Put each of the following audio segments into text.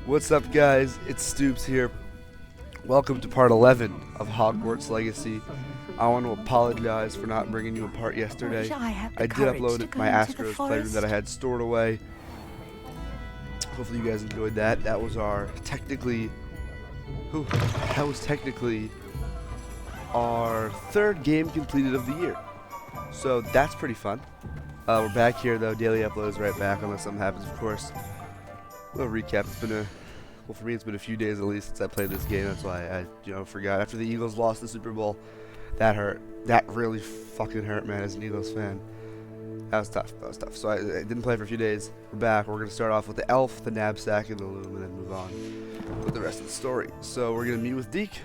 What's up, guys? It's Stoops here. Welcome to part 11 of Hogwarts Legacy. I want to apologize for not bringing you a part yesterday. I did upload my Astros playroom that I had stored away. Hopefully you guys enjoyed that. That was technically our third game completed of the year. So that's pretty fun. We're back here though. Daily uploads right back unless something happens, of course. A little recap. Well, for me, it's been a few days at least since I played this game. That's why I forgot. After the Eagles lost the Super Bowl, that hurt. That really fucking hurt, man, as an Eagles fan. That was tough. So I didn't play for a few days. We're back. We're going to start off with the elf, the knapsack, and the loom, and then move on with the rest of the story. So we're going to meet with Deke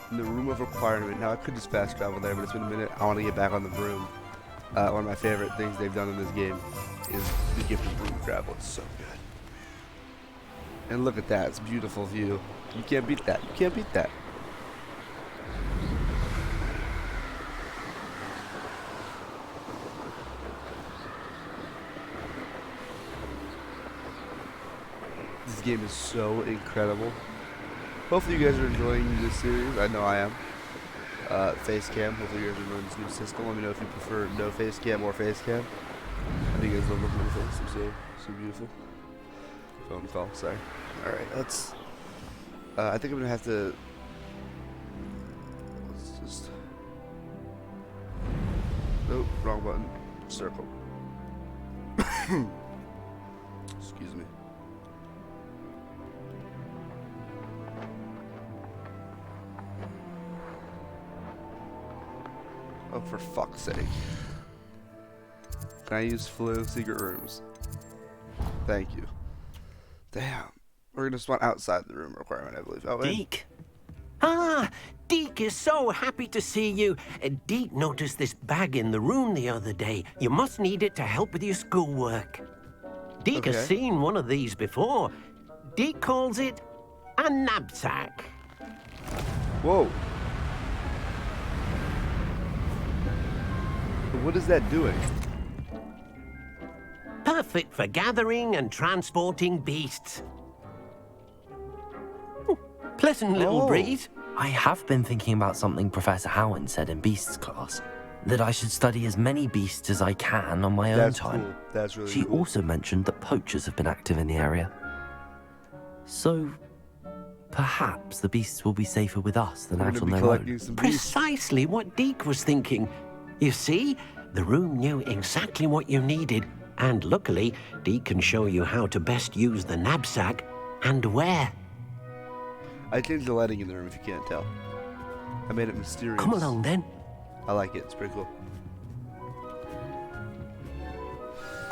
in the room of requirement. Now, I could just fast travel there, but it's been a minute. I want to get back on the broom. One of my favorite things they've done in this game is the gift of broom travel. It's so good. And look at that. It's a beautiful view. You can't beat that. You can't beat that. This game is so incredible. Hopefully you guys are enjoying this series. I know I am. Face cam. Hopefully you guys are enjoying this new system. Let me know if you prefer no face cam or face cam. I think you guys love looking at my face. I'm so beautiful. Phone call. Sorry. All right. Let's. I think I'm gonna have to. Let's just. Nope. Wrong button. Circle. Excuse me. Oh, for fuck's sake. Can I use flu secret rooms? Thank you. Damn. We're gonna spawn outside the room requirement, I believe. Oh, Deke. Ah, Deke is so happy to see you. Deke noticed this bag in the room the other day. You must need it to help with your schoolwork. Deke has seen one of these before. Deke calls it a knapsack. Whoa. What is that doing? Perfect for gathering and transporting beasts. Pleasant little breeze. I have been thinking about something Professor Howard said in Beasts class. That I should study as many beasts as I can on my own time. Cool. That's really She cool. also mentioned that poachers have been active in the area. So, perhaps the beasts will be safer with us than out on their own. Precisely what Deke was thinking. You see, the room knew exactly what you needed, and luckily, Deke can show you how to best use the knapsack and where. I changed the lighting in the room if you can't tell. I made it mysterious. Come along then. I like it. It's pretty cool.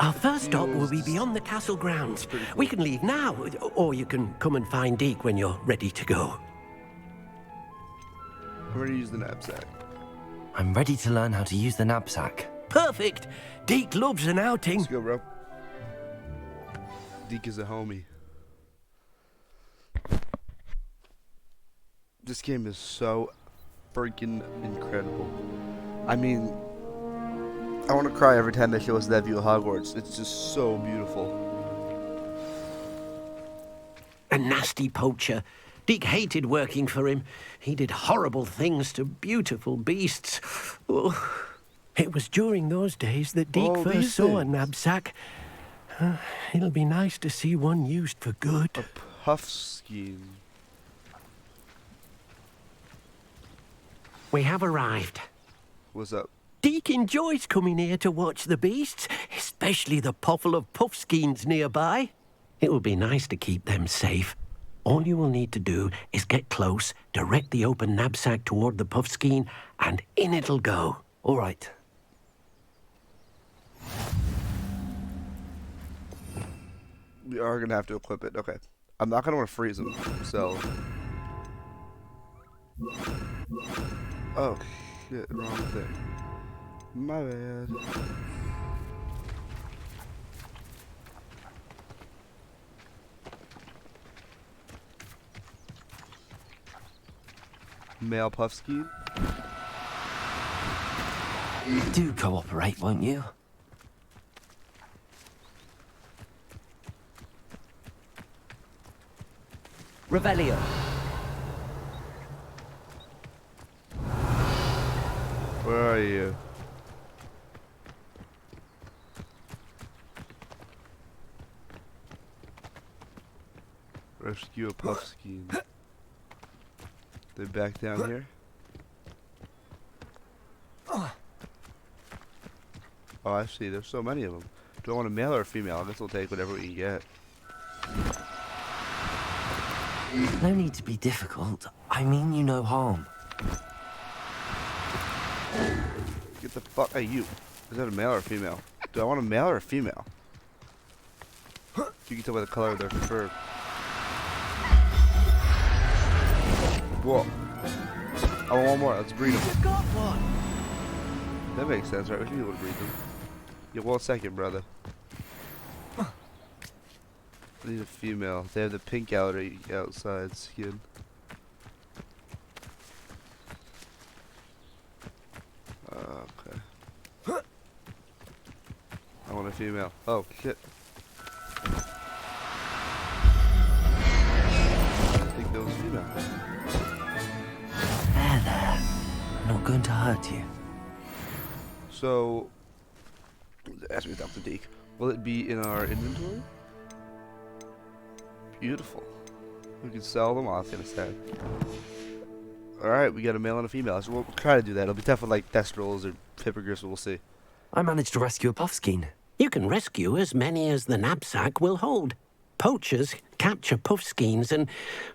Our first stop will be beyond the castle grounds. Cool. We can leave now, or you can come and find Deke when you're ready to go. I'm ready to use the knapsack. I'm ready to learn how to use the knapsack. Perfect. Deke loves an outing. Let's go, bro. Deke is a homie. This game is so freaking incredible. I mean, I want to cry every time they show us that view of Hogwarts. It's just so beautiful. A nasty poacher. Deke hated working for him. He did horrible things to beautiful beasts. Oh, it was during those days that Deke first saw a knapsack. It'll be nice to see one used for good. A puff scheme. We have arrived. What's up? Deke enjoys coming here to watch the beasts, especially the puffle of puffskeins nearby. It will be nice to keep them safe. All you will need to do is get close, direct the open knapsack toward the puffskein, and in it'll go. All right. We are going to have to equip it. Okay. I'm not going to want to freeze them, so... Oh, shit. Wrong thing. My bad. Male puffskein. Do cooperate, won't you? Revelio. Where are you? Rescue a puffskein. They back down here? Oh, I see. There's so many of them. Do I want a male or a female? I guess we'll take whatever we can get. No need to be difficult. I mean you no harm. Get the fuck out of you. Is that a male or a female? Do I want a male or a female? You can tell by the color of their fur. Whoa. I want one more. Let's breed them. You've got one. That makes sense, right? We should be able to breed them. Yeah, 1 second, brother. I need a female. They have the pink outside skin. Okay. I want a female. Oh, shit. I think that was a female. There. Not going to hurt you. So, ask me Dr. Deke. Will it be in our inventory? Beautiful. We can sell them. Oh, I was gonna say. Alright, we got a male and a female. So we'll try to do that. It'll be tough with like Thestrals or Hippogriffs, we'll see. I managed to rescue a puffskein. You can rescue as many as the knapsack will hold. Poachers capture puffskeins and,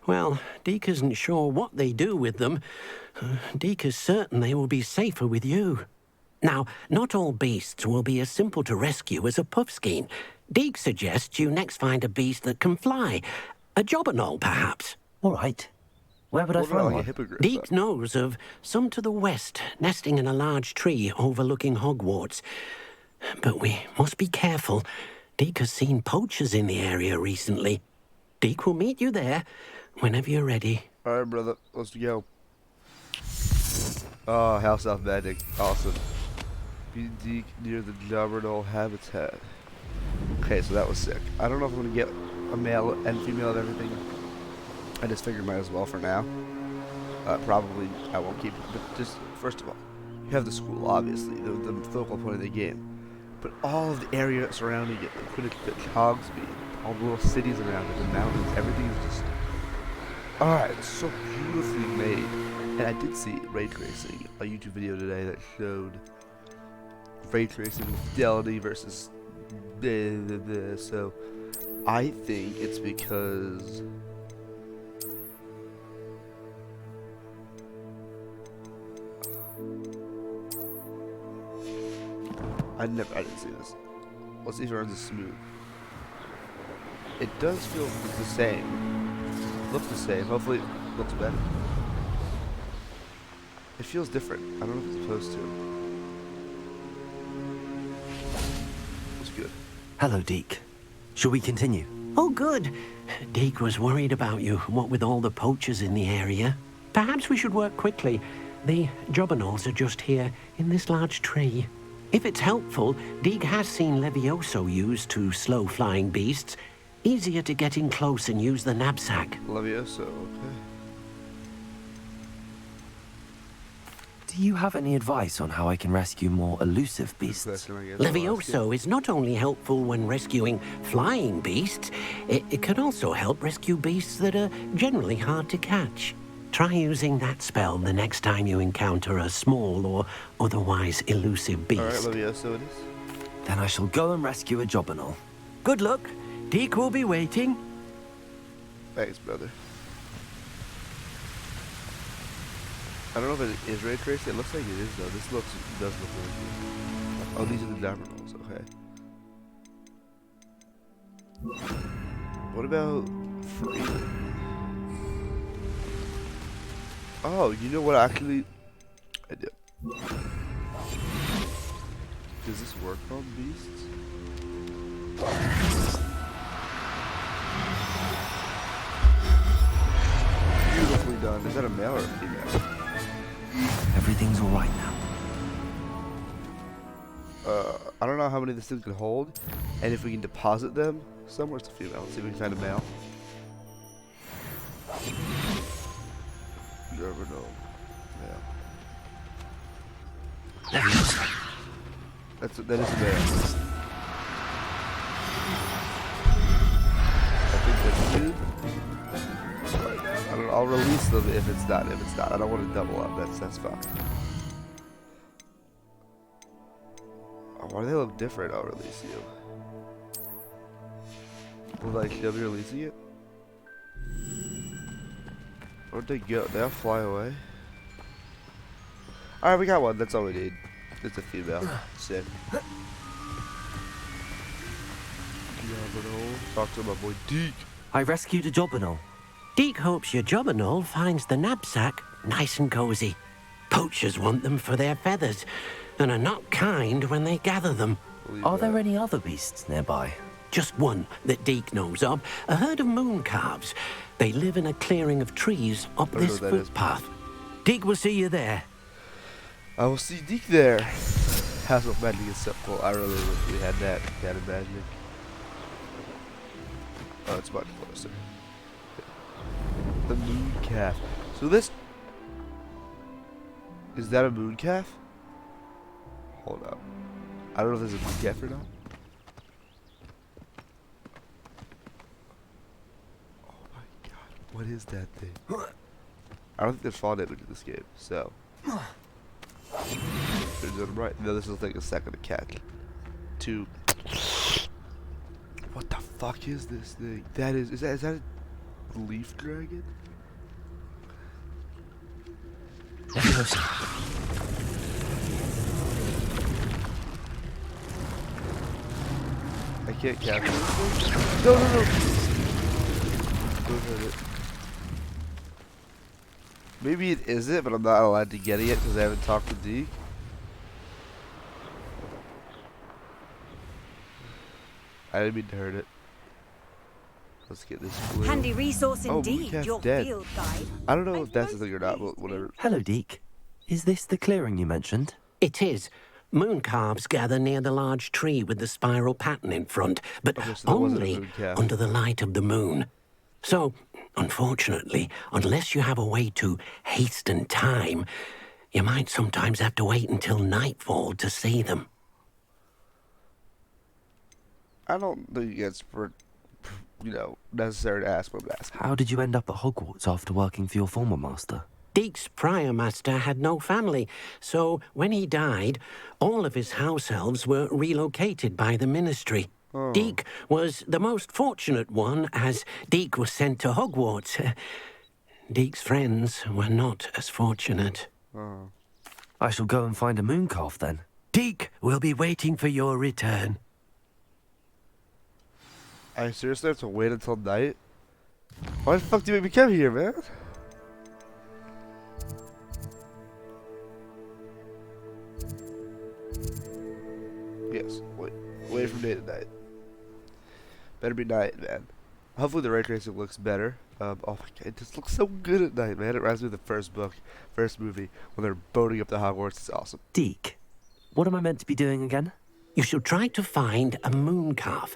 well, Deke isn't sure what they do with them. Deke is certain they will be safer with you. Now, not all beasts will be as simple to rescue as a puffskein. Deke suggests you next find a beast that can fly. A jobberknoll, perhaps. All right. Where would I What about find like a one? hippogriff? Deke knows of some to the west, nesting in a large tree overlooking Hogwarts. But we must be careful. Deke has seen poachers in the area recently. Deke will meet you there whenever you're ready. Alright, brother. Let's go. Oh, House Elf Magic. Awesome. Be Deke near the jobberknoll habitat. Okay, so that was sick. I don't know if I'm going to get a male and female of everything. I just figured might as well for now. Probably I won't keep it. But just, first of all, you have the school, obviously, the focal point of the game. But all of the area surrounding it, the Quidditch pitch, Hogsmeade, all the little cities around it, the mountains, everything is just... Alright, it's so beautifully made. And I did see ray tracing, a YouTube video today that showed ray tracing fidelity versus so I think it's because I didn't see this. Let's see if it runs as smooth. It does feel the same. Looks the same. Hopefully it looks better. It feels different. I don't know if it's supposed to. Looks good. Hello, Deke. Shall we continue? Oh, good. Deke was worried about you, what with all the poachers in the area. Perhaps we should work quickly. The jobberknolls are just here, in this large tree. If it's helpful, Deke has seen Levioso used to slow flying beasts. Easier to get in close and use the knapsack. Levioso, okay. Do you have any advice on how I can rescue more elusive Good beasts? question, I guess. Levioso is not only helpful when rescuing flying beasts, it can also help rescue beasts that are generally hard to catch. Try using that spell the next time you encounter a small or otherwise elusive beast. Alright, Levioso it is. Then I shall go and rescue a jobberknoll. Good luck. Deke will be waiting. Thanks, brother. I don't know if it is ray traced. It looks like it is though. This does look really good. Oh, these are the jobberknolls. Okay. What about freedom? Oh, you know what? Actually, I do. Does this work on beasts? Beautifully done. Is that a male or a female? Everything's all right now. I don't know how many this thing can hold, and if we can deposit them somewhere. It's a female. Let's see if we can find a male. You never know. Yeah. That is a bear. I think that's good. I don't know, I'll release them if it's not. I don't want to double up. That's fucked. Oh, why do they look different? I'll release you. Will I still be releasing it? Where'd they go? They'll fly away. Alright, we got one. That's all we need. It's a female. Sick. Talk to my boy Deke. I rescued a Jobberknoll. Deke hopes your Jobberknoll finds the knapsack nice and cozy. Poachers want them for their feathers, and are not kind when they gather them. Are there any other beasts nearby? Just one that Deke knows of, a herd of moon calves. They live in a clearing of trees up this footpath. Deke will see you there. I will see Deke there. House of Magic is so cool. I really wish we had that. Cat of Magic. Oh, it's much closer. The moon calf. So this... Is that a moon calf? Hold up. I don't know if there's a moon calf or not. Oh my god. What is that thing? I don't think there's fall damage in this game, so... They're doing them right. No, this will take a second to catch. Two. What the fuck is this thing? That is that a leaf dragon? Let me go see. I can't capture this thing. No. Don't hurt it. Maybe it isn't, but I'm not allowed to get it yet because I haven't talked to Deke. I didn't mean to hurt it. Let's get this blue. Handy resource indeed, Moon your Calf's dead. field guide. I don't know if that's the thing or not, but whatever. Hello, Deke. Is this the clearing you mentioned? It is. Moon calves gather near the large tree with the spiral pattern in front, but Okay, so that wasn't a only moon calf. under the light of the moon. So, unfortunately, unless you have a way to hasten time, you might sometimes have to wait until nightfall to see them. I don't think it's necessary to ask what I'm asking. How did you end up at Hogwarts after working for your former master? Deke's prior master had no family, so when he died, all of his house elves were relocated by the ministry. Oh. Deke was the most fortunate one, as Deke was sent to Hogwarts. Deke's friends were not as fortunate. Oh. I shall go and find a moon calf then. Deke will be waiting for your return. I seriously have to wait until night? Why the fuck do you make me come here, man? Yes, wait from day to night. Better be night, man. Hopefully the ray tracing looks better. Oh my god, it just looks so good at night, man. It reminds me of the first movie, when they're boating up to Hogwarts. It's awesome. Deke, what am I meant to be doing again? You should try to find a moon calf.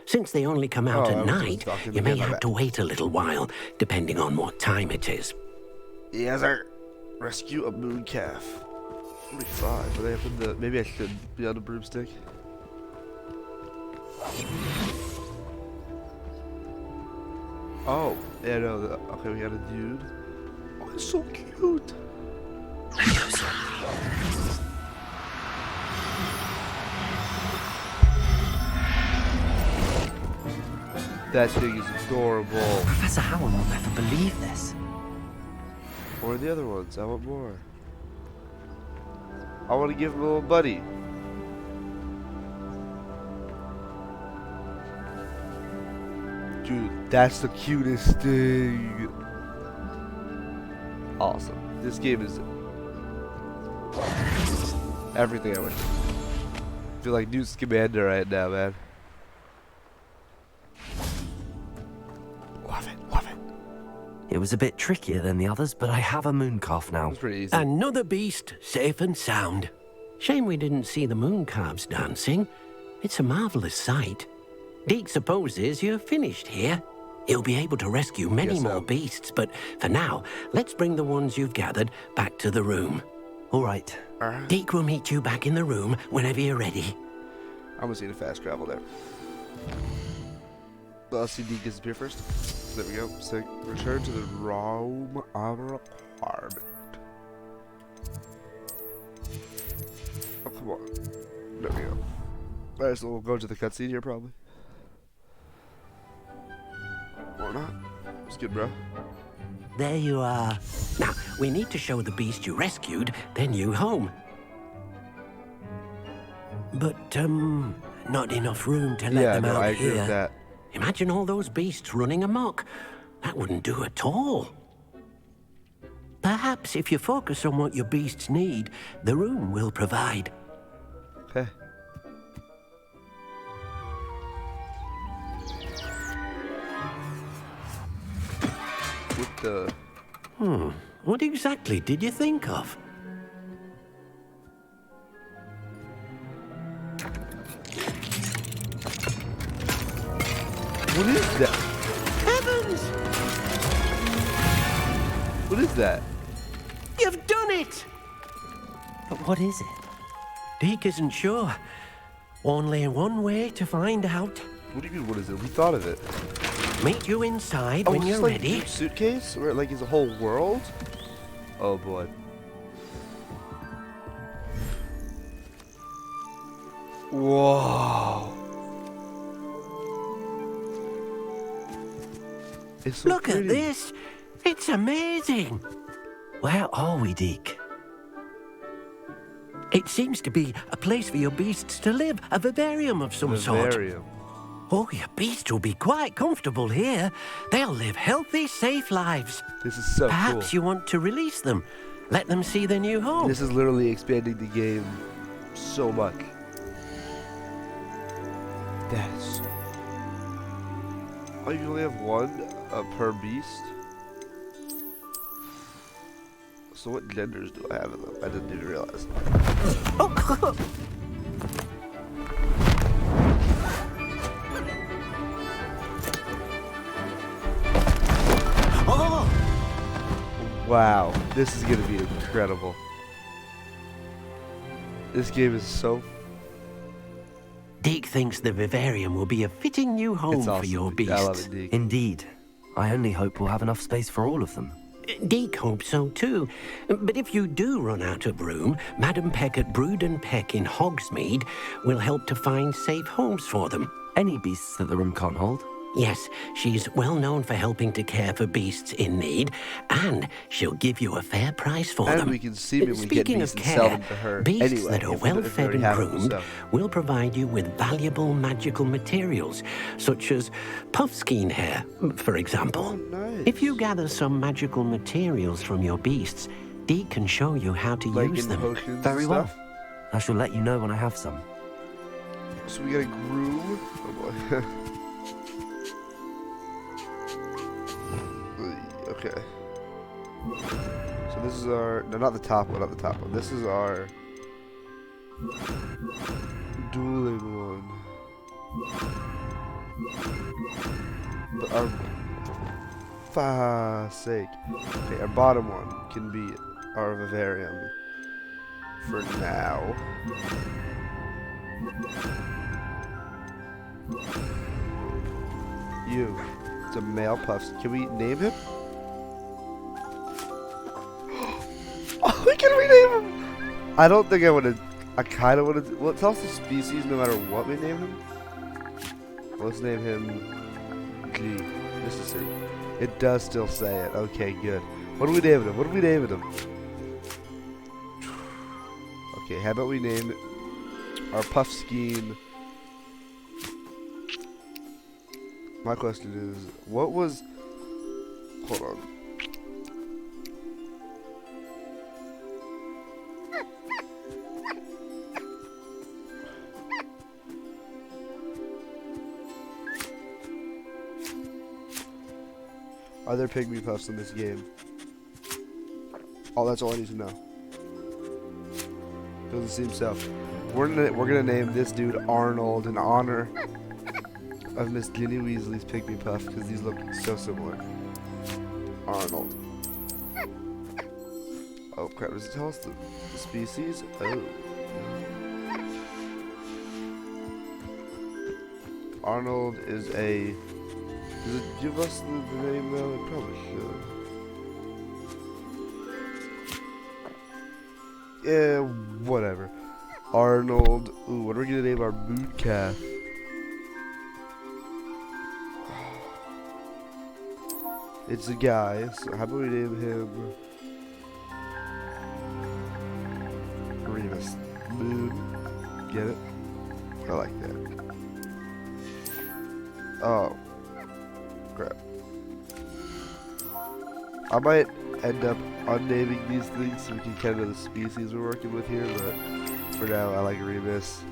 Since they only come out at night, you may have to wait a little while, depending on what time it is. Yes, sir. Rescue a moon calf. 45. Are they up in the... Maybe I should be on a broomstick. Oh, yeah, no. Okay, we got a dude. Oh, it's so cute. That thing is adorable. Professor Howard will never believe this. Or the other ones. I want more. I want to give him a little buddy. Dude, that's the cutest thing. Awesome. This game is everything I wish. I feel like new Scamander right now, man. Love it. It was a bit trickier than the others, but I have a moon calf now. It's pretty easy. Another beast, safe and sound. Shame we didn't see the moon calves dancing. It's a marvelous sight. Deke supposes you're finished here. You'll be able to rescue many Guess so. more beasts, but for now, let's bring the ones you've gathered back to the room. All right. Deke will meet you back in the room whenever you're ready. I'm gonna see the fast travel there. Let's see Deke disappear first. There we go. So return to the room of requirement. Oh, come on. There we go. Alright, so we'll go to the cutscene here probably. Or not. It's good, bro. There you are. Now, we need to show the beast you rescued their new home. But, not enough room to let them out I agree here. with that. Imagine all those beasts running amok. That wouldn't do at all. Perhaps if you focus on what your beasts need, the room will provide. Okay. What the... What exactly did you think of? What is that? Heavens! What is that? You've done it! But what is it? Deke isn't sure. Only one way to find out. What do you mean, what is it? We thought of it. Meet you inside when it's you're just like ready. a suitcase? Where it like is a whole world? Oh boy. Whoa. It's so Look pretty. at this. It's amazing. Where are we, Deke? It seems to be a place for your beasts to live, a vivarium of some sort. Vivarium. Oh, your beasts will be quite comfortable here. They'll live healthy, safe lives. This is so Perhaps cool. you want to release them. Let them see their new home. This is literally expanding the game so much. That's... Oh, you can only have one per beast? So what genders do I have in them? I didn't even realize. Oh! Wow, this is gonna be incredible. This game is so... Deke thinks the vivarium will be a fitting new home It's for awesome. your beasts. I love it, Deke. Indeed. I only hope we'll have enough space for all of them. Deke hopes so too. But if you do run out of room, Madam Peck at Brood and Peck in Hogsmeade will help to find safe homes for them. Any beasts that the room can't hold? Yes, she's well known for helping to care for beasts in need, and she'll give you a fair price for And them. we can seemingly get Speaking beasts of and sell care, them to her beasts anyway, that are if we well fed already and have them, groomed so. will provide you with valuable magical materials, such as puffskein hair, for example. Oh, nice. If you gather some magical materials from your beasts, Deke can show you how to Like use in them. potions Very and well. stuff? I shall let you know when I have some. So we got a groom. Oh boy. Okay. So this is our... No, not the top one, not the top one. This is our... dueling one. But our... sake. Okay, our bottom one can be our vivarium. For now. You. It's a male puffs. Can we name him? Oh, we can rename him! I don't think I want to... I kind of want to... Well, tell us the species no matter what we name him. Let's name him... G. Just to see. It does still say it. Okay, good. What are we naming him? What are we naming him? Okay, how about we name our puffskein... My question is, what was... Hold on. Are there pygmy puffs in this game? Oh, that's all I need to know. Doesn't seem so. We're gonna name this dude Arnold in honor of Miss Ginny Weasley's Pygmy Puff because these look so similar. Arnold. Oh crap, does it tell us the species? Oh. Arnold is a... Does it give us the name though? It probably should. Yeah, whatever. Arnold. Ooh, what are we gonna name our moon calf? It's a guy, so how about we name him Remus. Moon. Get it? I like that. Oh. Crap. I might end up unnaming these things so we can kind of know the species we're working with here, but for now I like Remus,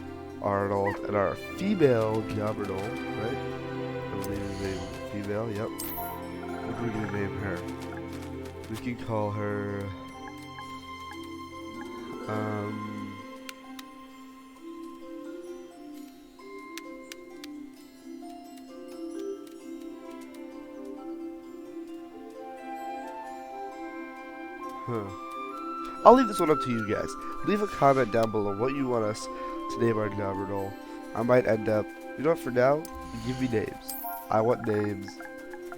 Arnold, and our female Gobernal, right? I believe his name is female, yep. What are we gonna name her? We can call her I'll leave this one up to you guys. Leave a comment down below what you want us to name our Gobernal. I might end up, you know what, for now, give me names. I want names.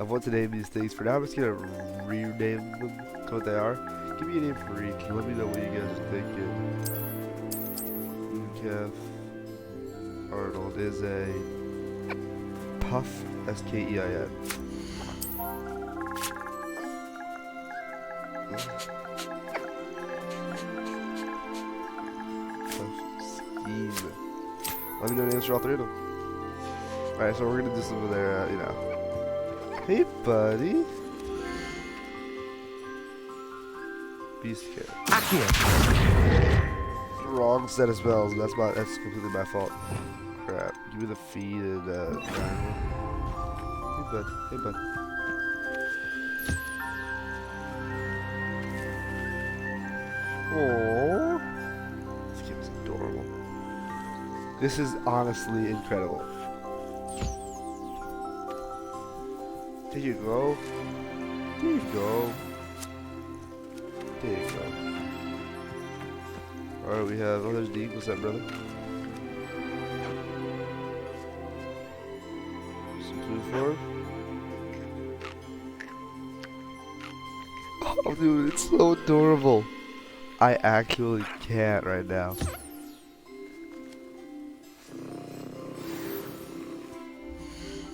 I want to name these things. For now, I'm just gonna rename them to what they are. Give me a name for each. Let me know what you guys are thinking. Calf Arnold is a Puff, S-K-E-I-N. Let me know the names for all three of them. Alright, so we're gonna do some of their, you know. Hey, buddy. Beast Cat. Wrong set of spells. That's completely my fault. Crap. Give me the feed and triangle. Hey, bud. Hey, bud. Aww. This kid is adorable. This is honestly incredible. There you go. There you go. There you go. Alright, we have... Oh, there's Deke. What's up, brother? Some food for him. Oh, dude, it's so adorable. I actually can't right now.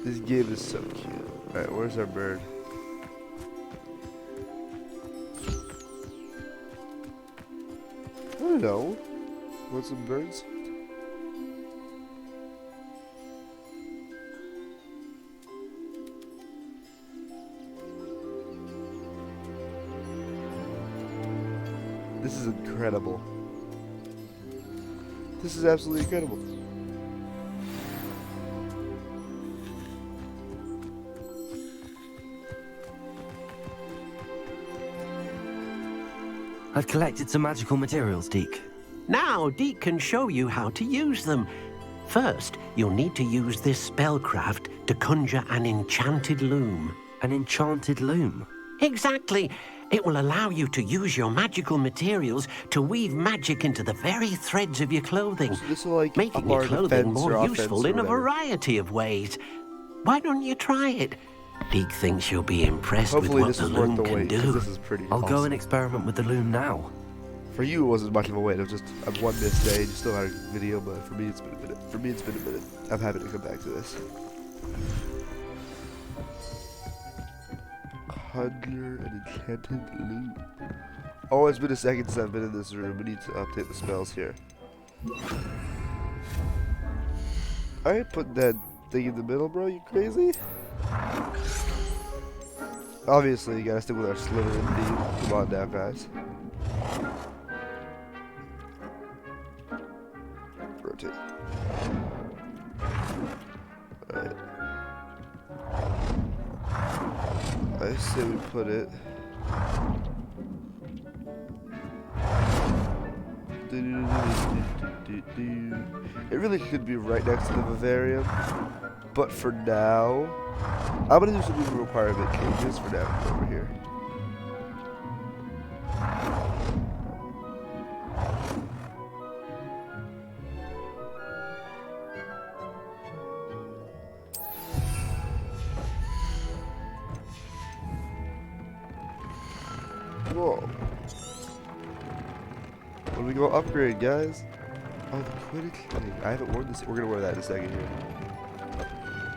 This game is so cute. Alright, where's our bird? I don't know. Want some birds? This is incredible. This is absolutely incredible. I've collected some magical materials, Deke. Now, Deke can show you how to use them. First, you'll need to use this spellcraft to conjure an enchanted loom. An enchanted loom? Exactly. It will allow you to use your magical materials to weave magic into the very threads of your clothing, So this will, like, making up your our clothing defense or more offense useful or in a whatever. variety of ways. Why don't you try it? Deke thinks you'll be impressed Hopefully with this what the is worth loom the can wait, 'cause do. this is pretty I'll awesome. go and experiment with the loom now. For you, it wasn't much of a wait. It was just a one missed day. You still had a video, but for me, it's been a minute. For me, it's been a minute. I'm happy to come back to this. Conjure an enchanted loom. Oh, it's been a second since I've been in this room. We need to update the spells here. I ain't putting that thing in the middle, bro. You crazy? Obviously, you gotta stick with our Slytherin theme. Come on now, guys. Rotate. Alright. I say we put it It really could be right next to the Vivarium, but for now, I'm gonna do some movement requirement changes for now over here. Whoa. What do we go upgrade, guys? Oh, the Quidditch thing. I haven't worn this. We're gonna wear that in a second here.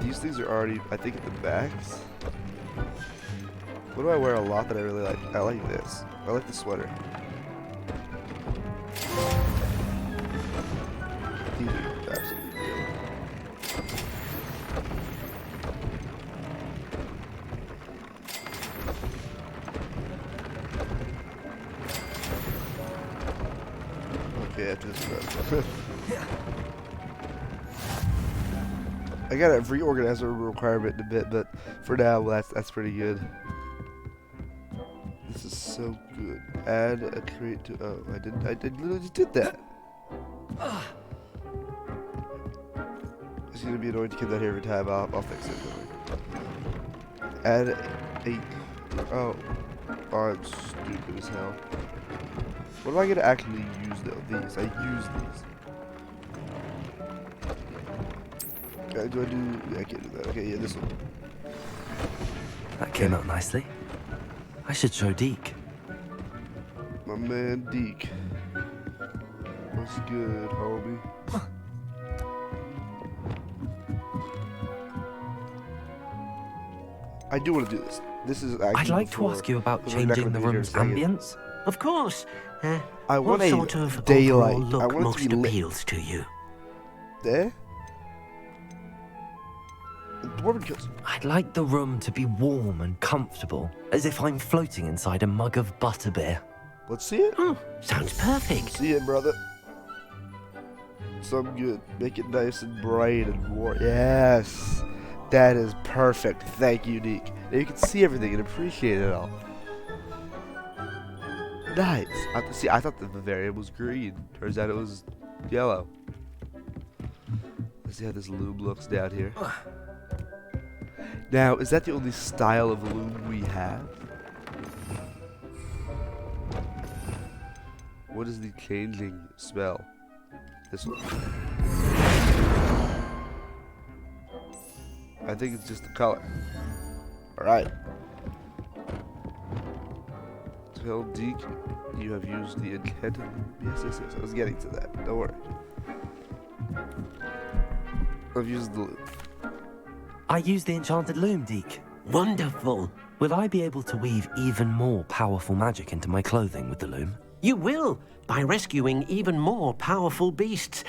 These things are already, I think, at the backs. What do I wear a lot that I really like? I like this. I like the sweater. These are absolutely good. Okay, after this run. I gotta reorganize a requirement in a bit, but for now, that's pretty good. This is so good. Add a create to. Oh, I literally just did that. It's gonna be annoying to keep that here every time. I'll fix it. Add a. Oh, I'm stupid as hell. What am I gonna actually use though? These. I use these. Do I do? I can't do that. Okay, yeah, this one. That came out nicely. I should show Deke. My man Deke. What's good, homie? I do want to do this. This is actually I'd like to ask you about changing the room's ambience. Of course. I want what a sort of daylight. overall I look want it most to be lit. appeals to you? There? Dwarven kills. I'd like the room to be warm and comfortable, as if I'm floating inside a mug of butterbeer. Let's see it. Sounds perfect. See it, brother. Some good. Make it nice and bright and warm. Yes. That is perfect. Thank you, Deke. Now you can see everything and appreciate it all. Nice. I thought the Vivarium was green. Turns out it was yellow. Let's see how this loom looks down here. Now, is that the only style of loom we have? What is the changing spell? This one. I think it's just the color. Alright. Tell Deke you have used the enchanted. Yes. I was getting to that. Don't worry. I've used the loom. I use the enchanted loom, Deke. Wonderful. Will I be able to weave even more powerful magic into my clothing with the loom? You will, by rescuing even more powerful beasts.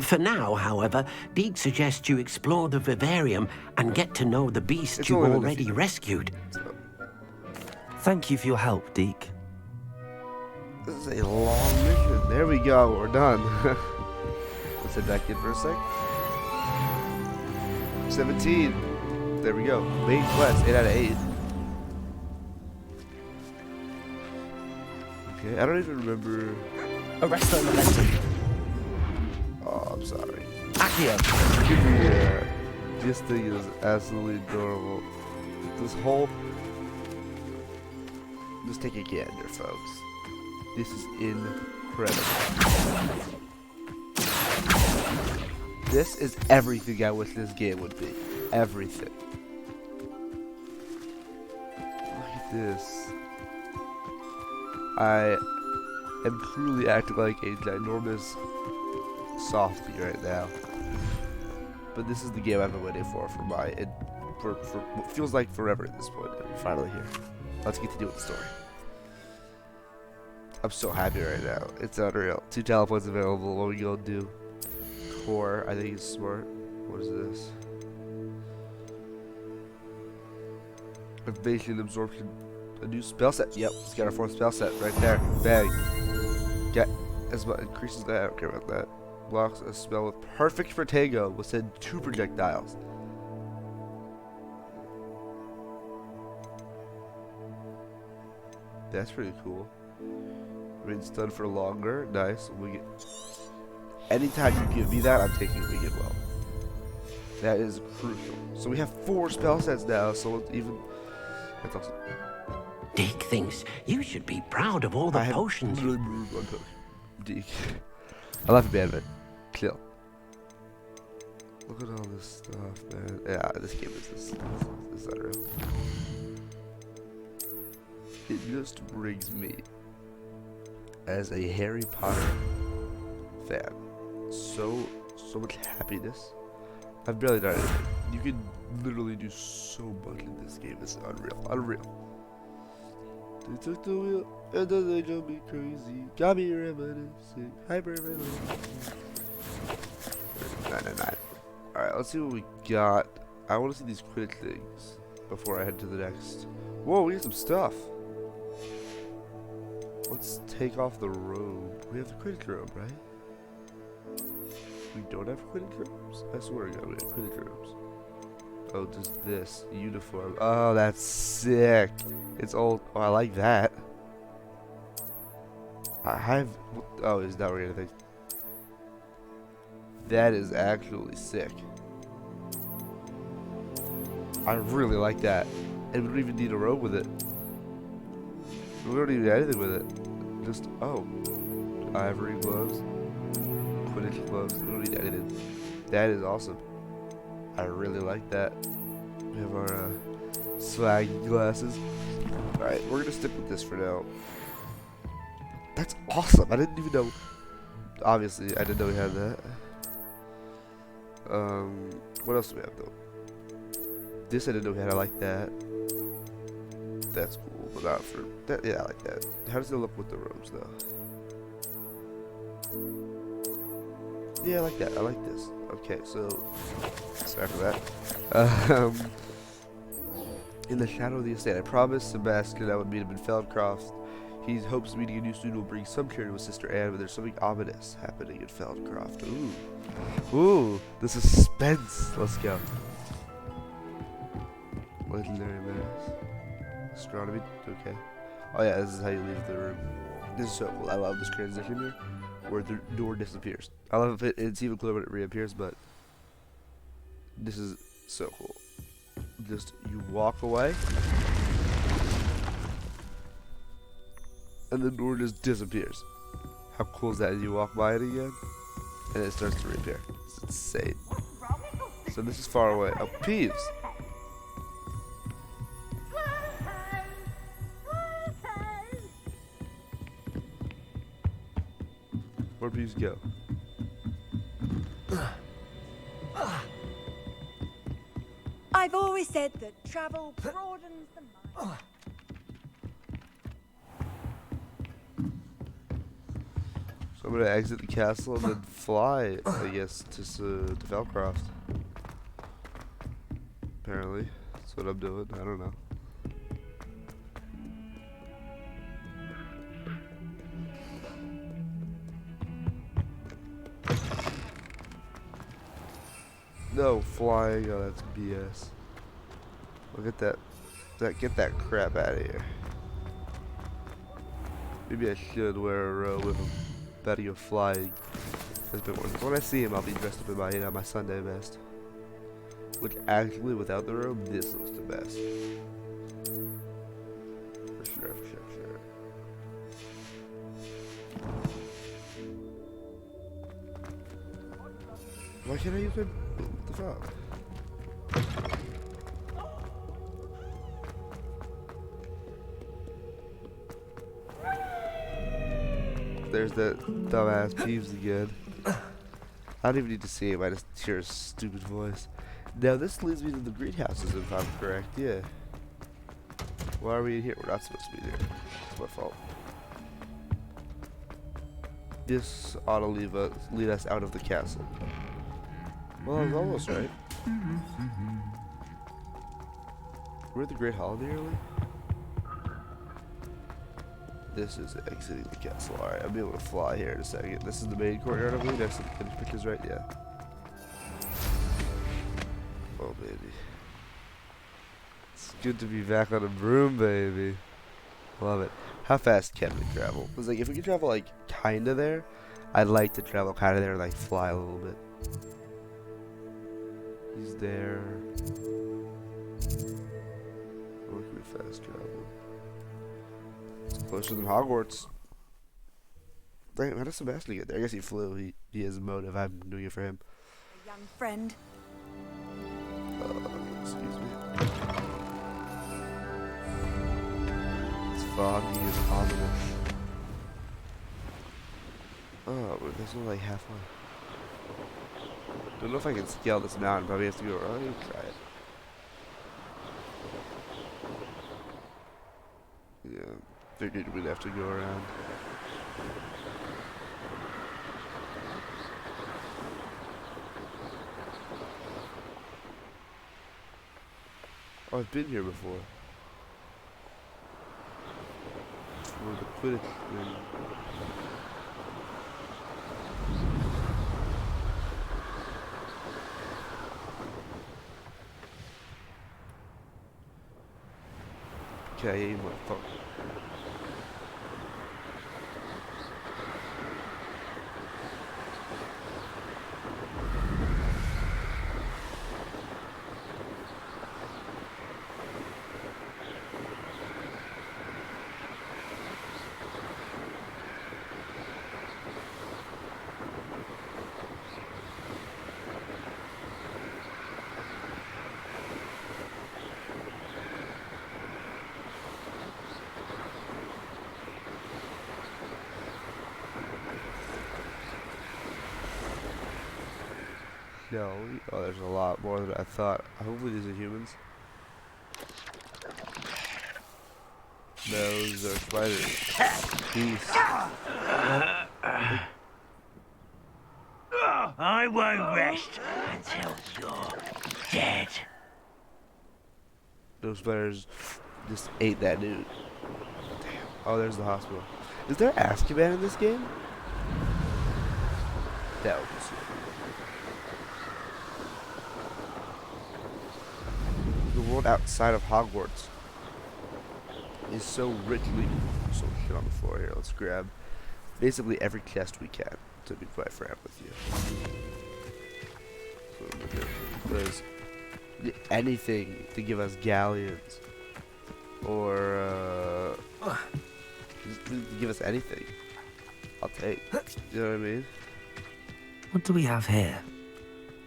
For now, however, Deke suggests you explore the vivarium and get to know the beasts you already rescued. Thank you for your help, Deke. This is a long mission. There we go. We're done. Let's head back in for a sec. 17. There we go. Main quest. 8 out of 8. Okay, I don't even remember. Arresto Momentum. Oh, I'm sorry. Accio. Give me this thing is absolutely adorable. This whole. Just take a gander, folks. This is incredible. This is everything I wish this game would be. Everything. Look at this. I am truly acting like a ginormous softie right now. But this is the game I've been waiting for for what feels like forever at this point. And we're finally here. Let's get to do with the story. I'm so happy right now. It's unreal. 2 talent points available. What we gonna do? Core. I think he's smart. What is this? Evasion, absorption. A new spell set. Yep, it's got our 4th spell set right there. Bang. Get as well increases that. I don't care about that. Blocks a spell with perfect for Tango. Will send 2 projectiles. That's pretty cool. Remain stunned for longer. Nice. We get. Anytime you give me that, I'm taking Winged Well. That is crucial. So we have 4 spell sets now, so it's even. That's awesome. Deke thinks you should be proud of all the potions. Literally moved one potion. Deke. I love it, man. Chill. Look at all this stuff, man. Yeah, this game is this unreal. It just brings me, as a Harry Potter fan, so much happiness. I've barely done anything. You can literally do so much in this game. It's unreal. They took the wheel and then they drove me crazy. Got me reminiscing. Hyperventilating. 999. Alright, let's see what we got. I want to see these Quidditch things before I head to the next. Whoa, we got some stuff. Let's take off the robe. We have the Quidditch robe, right? We don't have Quidditch robes? I swear to God, we have Quidditch robes. Oh, just this uniform. Oh, that's sick. It's old. Oh, I like that. I have. Oh, is that weird? I think that is actually sick. I really like that. And we don't even need a robe with it. We don't even need anything with it. Just, oh. Ivory gloves. Quidditch gloves. We don't need anything. That is awesome. I really like that. We have our swag glasses. Alright, we're gonna stick with this for now. That's awesome. I didn't even know. Obviously, I didn't know we had that. What else do we have though? This I didn't know we had. I like that. That's cool, but not for that. Yeah, I like that. How does it look with the robes though? Yeah, I like that. I like this. Okay, so sorry for that. In the shadow of the estate, I promised Sebastian I would meet him in Feldcroft. He hopes meeting a new student will bring some cheer to his sister Anne, but there's something ominous happening in Feldcroft. Ooh, the suspense. Let's go. Legendary mass. Astronomy. Okay. Oh yeah, this is how you leave the room. This is so cool. I love this transition here, where the door disappears. I love it. It's even cooler when it reappears, but this is so cool. Just you walk away, and the door just disappears. How cool is that? You walk by it again, and it starts to reappear. It's insane. So this is far away. Oh, Peeves! Where'd Peeves go? I've always said that travel broadens the mind. So I'm gonna exit the castle and then fly, I guess, to Feldcroft. Apparently, that's what I'm doing. I don't know. No, flying. Oh, that's BS. Look at that. Get that crap out of here. Maybe I should wear a robe if I'm about to go flying. When I see him, I'll be dressed up in my Sunday best. Which actually, without the robe, this looks the best. For sure. Why can't I use it? What the fuck? There's that dumbass Peeves again. I don't even need to see him, I just hear his stupid voice. Now this leads me to the greenhouses if I'm correct, yeah. Why are we in here? We're not supposed to be here. It's my fault. This ought to lead us out of the castle. Well, I was almost right. We're at the Great Holiday early? This is exiting the castle. Alright, I'll be able to fly here in a second. This is the main courtyard, I believe. Next to the finished pictures, right? Yeah. Oh, baby. It's good to be back on a broom, baby. Love it. How fast can we travel? Because like if we can travel like kinda there, I'd like to travel kinda there and like fly a little bit. He's there. Where can we fast travel? It's closer than Hogwarts. Damn, how does Sebastian get there? I guess he flew. He has a motive. I'm doing it for him. A young friend. Excuse me. It's foggy as ominous. Oh, but there's only like halfway. Don't know if I can scale this mountain. Probably have to go. Oh, try it. Yeah, figured we'd have to go around. Oh, I've been here before. For the Quidditch thing. Okay, you motherfucker. No. Oh, there's a lot more than I thought. Hopefully these are humans. Those are spiders. Peace. I won't rest until you're dead. Those spiders just ate that dude. Damn. Oh, there's the hospital. Is there Azkaban in this game? That would be super. The world outside of Hogwarts is so richly. So shit on the floor here. Let's grab basically every chest we can, to be quite frank with you. Because anything to give us galleons or just give us anything, I'll take. You know what I mean? What do we have here?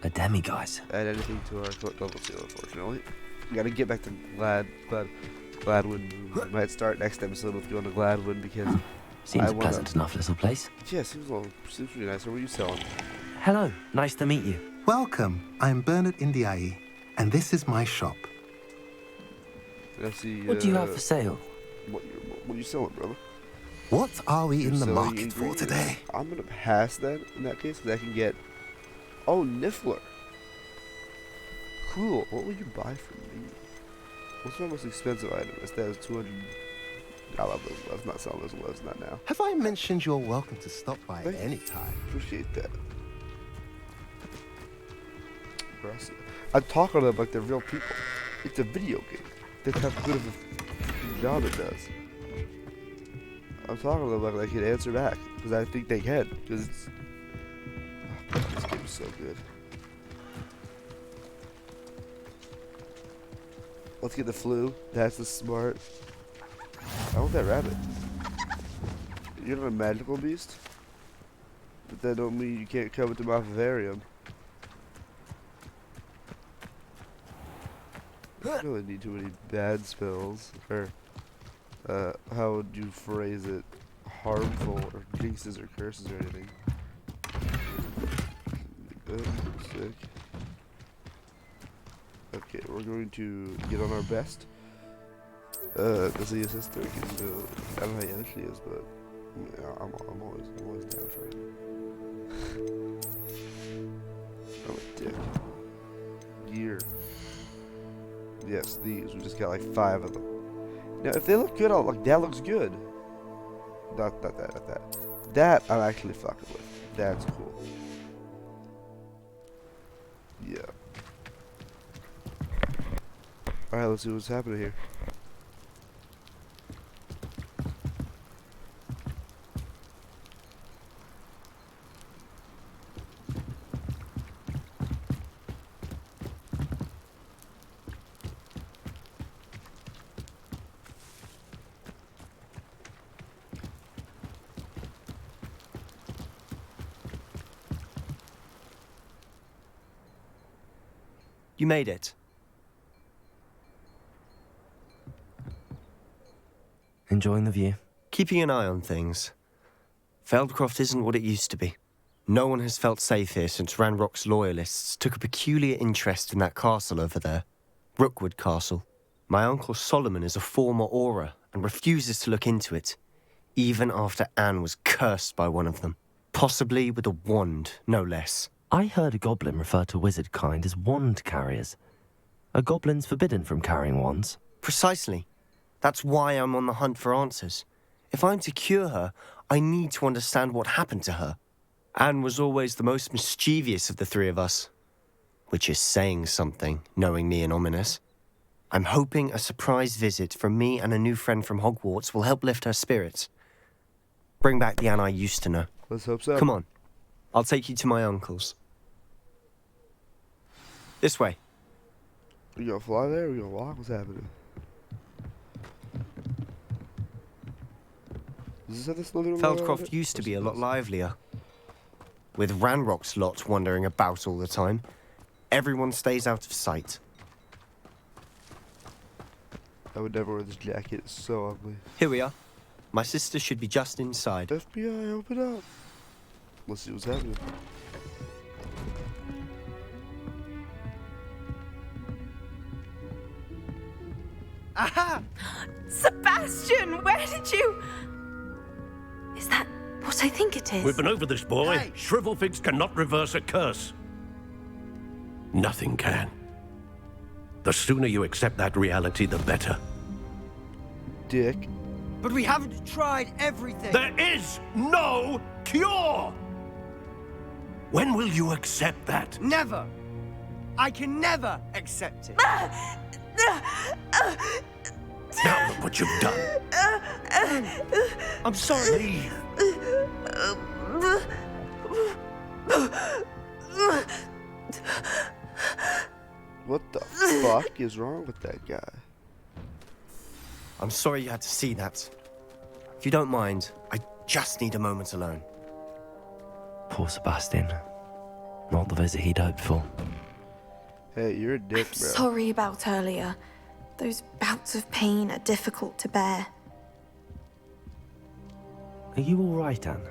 A demiguise. Add anything to our level 2, unfortunately. We gotta get back to Gladwin. We might start next episode with going to Gladwin because Seems a pleasant enough little place. yeah, seems pretty nice. What are you selling? Hello, nice to meet you. Welcome. I'm Bernard Indiai, and this is my shop. I see. What do you have for sale? What are you selling, brother? What are we in the Selling market for ingredients. today? I'm gonna pass that in that case because I can get. Oh, Niffler. Cool. What will you buy from me? What's my most expensive item? That is 200. I love those gloves. Not selling those gloves, not now. Have I mentioned you're welcome to stop by at any time? Appreciate that. Impressive. I'm talking to them like they're real people. It's a video game. That's how good of a job it does. I'm talking to them like they can answer back because I think they can. Because it's this game is so good. Let's get the flu. That's the smart. I want that rabbit. You're not a magical beast, but that don't mean you can't come into my vivarium. I don't really need too many bad spells, or how would you phrase it? Harmful or jinxes or curses or anything. Good, sick. Okay, we're going to get on our best. Does he assist her? I don't know how young she is, but yeah, I'm always down for it. I'm a dick. Gear. Yes, these. We just got like 5 of them. Now, if they look good, I'll like that looks good. Not that. That I'm actually fucking with. That's cool. Yeah. Alright, let's see what's happening here. You made it. Enjoying the view? Keeping an eye on things. Feldcroft isn't what it used to be. No one has felt safe here since Ranrock's loyalists took a peculiar interest in that castle over there. Rookwood Castle. My uncle Solomon is a former Auror and refuses to look into it, even after Anne was cursed by one of them. Possibly with a wand, no less. I heard a goblin refer to wizard kind as wand carriers. Are goblins forbidden from carrying wands? Precisely. That's why I'm on the hunt for answers. If I'm to cure her, I need to understand what happened to her. Anne was always the most mischievous of the three of us. Which is saying something, knowing me and Ominous. I'm hoping a surprise visit from me and a new friend from Hogwarts will help lift her spirits. Bring back the Anne I used to know. Let's hope so. Come on. I'll take you to my uncle's. This way. We gonna fly there? We gonna walk? What's happening? Does this have this little Feldcroft used to be a lot livelier. With Ranrock's lot wandering about all the time, everyone stays out of sight. I would never wear this jacket. It's so ugly. Here we are. My sister should be just inside. FBI, open up. Let's see what's happening. Aha! Sebastian, where did you... Is that what I think it is? We've been over this, boy. Hey. Shrivelfigs cannot reverse a curse. Nothing can. The sooner you accept that reality, the better. Dick. But we haven't tried everything. There is no cure! When will you accept that? Never. I can never accept it. Now look what you've done. I'm sorry. Leave. What the fuck is wrong with that guy? I'm sorry you had to see that. If you don't mind, I just need a moment alone. Poor Sebastian. Not the visit he'd hoped for. Hey, you're a dick, I'm bro. sorry about earlier. Those bouts of pain are difficult to bear. Are you all right, Anne?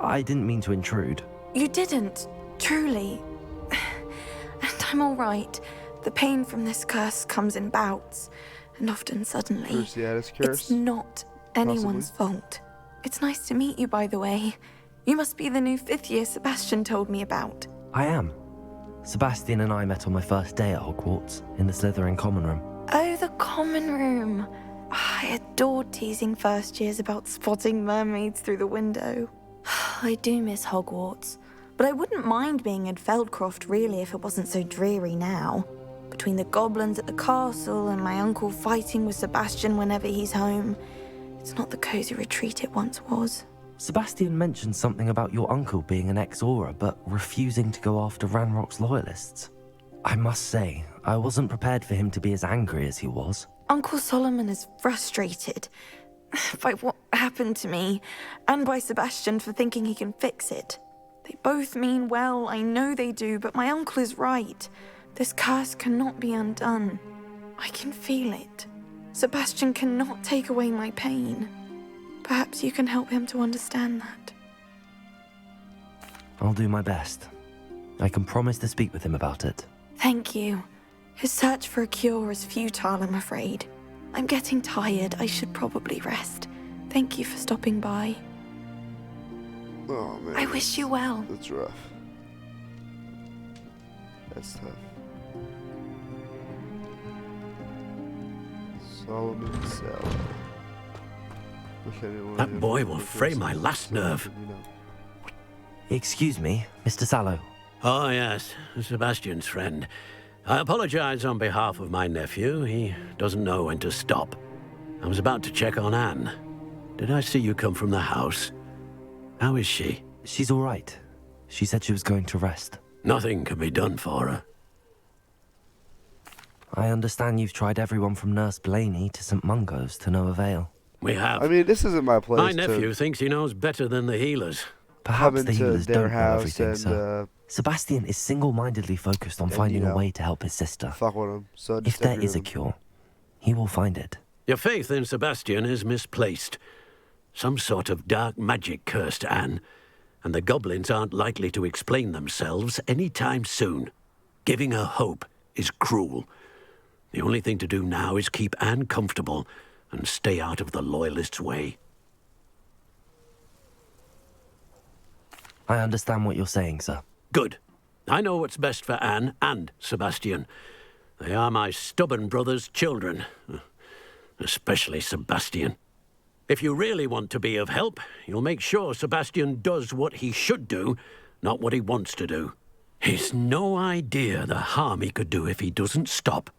I didn't mean to intrude. You didn't, truly. And I'm all right. The pain from this curse comes in bouts, and often suddenly. Cruciatus curse? It's not anyone's fault. It's nice to meet you, by the way. You must be the new 5th year Sebastian told me about. I am. Sebastian and I met on my first day at Hogwarts, in the Slytherin common room. Oh, the common room. I adored teasing first years about spotting mermaids through the window. I do miss Hogwarts, but I wouldn't mind being in Feldcroft really if it wasn't so dreary now. Between the goblins at the castle and my uncle fighting with Sebastian whenever he's home, it's not the cozy retreat it once was. Sebastian mentioned something about your uncle being an ex-Auror, but refusing to go after Ranrock's loyalists. I must say, I wasn't prepared for him to be as angry as he was. Uncle Solomon is frustrated by what happened to me, and by Sebastian for thinking he can fix it. They both mean well, I know they do, but my uncle is right. This curse cannot be undone. I can feel it. Sebastian cannot take away my pain. Perhaps you can help him to understand that. I'll do my best. I can promise to speak with him about it. Thank you. His search for a cure is futile, I'm afraid. I'm getting tired. I should probably rest. Thank you for stopping by. Oh, man. I wish you well. That's rough. That's tough. Solomon Cell. That boy will fray my last nerve. Excuse me, Mr. Sallow. Oh, yes, Sebastian's friend. I apologize on behalf of my nephew. He doesn't know when to stop. I was about to check on Anne. Did I see you come from the house? How is she? She's all right. She said she was going to rest. Nothing can be done for her. I understand you've tried everyone from Nurse Blaney to St. Mungo's to no avail. We have. I mean, this isn't my place. My nephew thinks he knows better than the healers. Perhaps come the into healers their don't know house everything, and sir. Sebastian is single-mindedly focused on And, finding you know, a way to help his sister. Fuck with him. So If just there every is a room. cure, he will find it. Your faith in Sebastian is misplaced. Some sort of dark magic cursed Anne, and the goblins aren't likely to explain themselves any time soon. Giving her hope is cruel. The only thing to do now is keep Anne comfortable and stay out of the Loyalists' way. I understand what you're saying, sir. Good. I know what's best for Anne and Sebastian. They are my stubborn brother's children. Especially Sebastian. If you really want to be of help, you'll make sure Sebastian does what he should do, not what he wants to do. He's no idea the harm he could do if he doesn't stop.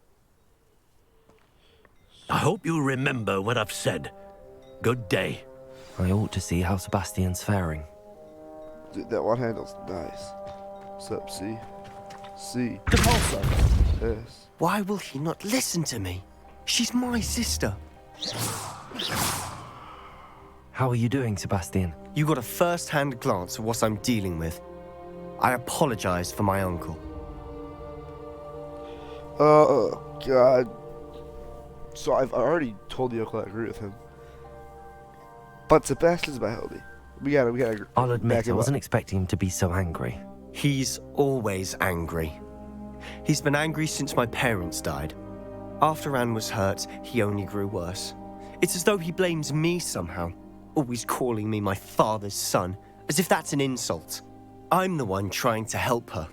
I hope you remember what I've said. Good day. I ought to see how Sebastian's faring. Dude, that one handle's nice. What's up, C? C. Yes. Why will he not listen to me? She's my sister. How are you doing, Sebastian? You got a first-hand glance at what I'm dealing with. I apologize for my uncle. God. So I've already told the uncle I agree with him. But Sebastian's my homie. We gotta. I'll admit, back I him wasn't up. expecting him to be so angry. He's always angry. He's been angry since my parents died. After Anne was hurt, he only grew worse. It's as though he blames me somehow, always calling me my father's son, as if that's an insult. I'm the one trying to help her.